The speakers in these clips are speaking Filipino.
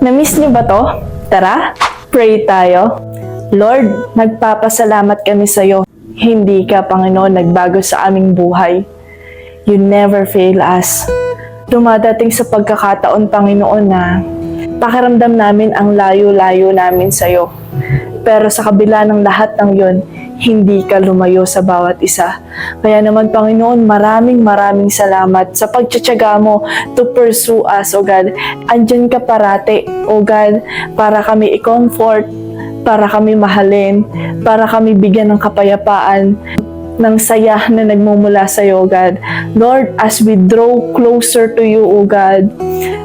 Na-miss niyo ba to? Tara, pray tayo. Lord, nagpapasalamat kami sa iyo. Hindi ka, Panginoon, nagbago sa aming buhay. You never fail us. Dumadating sa pagkakataon, Panginoon, na pakiramdam namin ang layo-layo namin sa iyo. Pero sa kabila ng lahat ng yon, hindi ka lumayo sa bawat isa. Kaya naman, Panginoon, maraming salamat sa pagtsatsaga mo to pursue us, O God. Andyan ka parate, O God, para kami i-comfort, para kami mahalin, para kami bigyan ng kapayapaan, ng saya na nagmumula sa iyo, O God. Lord, as we draw closer to you, O God,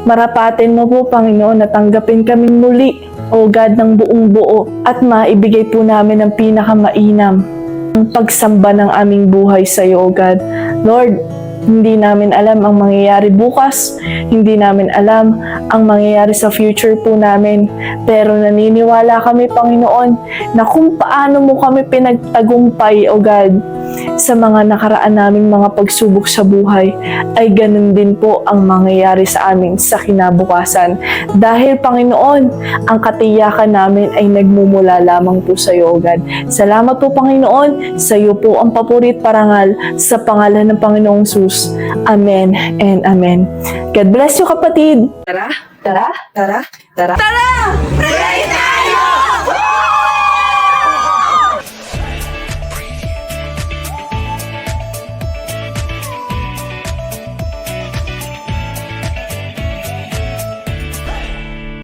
marapatin mo po, Panginoon, na tanggapin kaming muli, O God, ng buong buo at maibigay po namin ang pinakamainam ang pagsamba ng aming buhay sa iyo, O God. Lord, hindi namin alam ang mangyayari bukas, hindi namin alam ang mangyayari sa future po namin, pero naniniwala kami, Panginoon, na kung paano mo kami pinagtagumpay, O God, sa mga nakaraan naming mga pagsubok sa buhay, ay ganun din po ang mangyayari sa amin sa kinabukasan. Dahil, Panginoon, ang katiyakan namin ay nagmumula lamang po sa iyo, O God. Salamat po, Panginoon. Sa iyo po ang papurit parangal sa pangalan ng Panginoong Jesus. Amen and amen. God bless you, kapatid. Tara!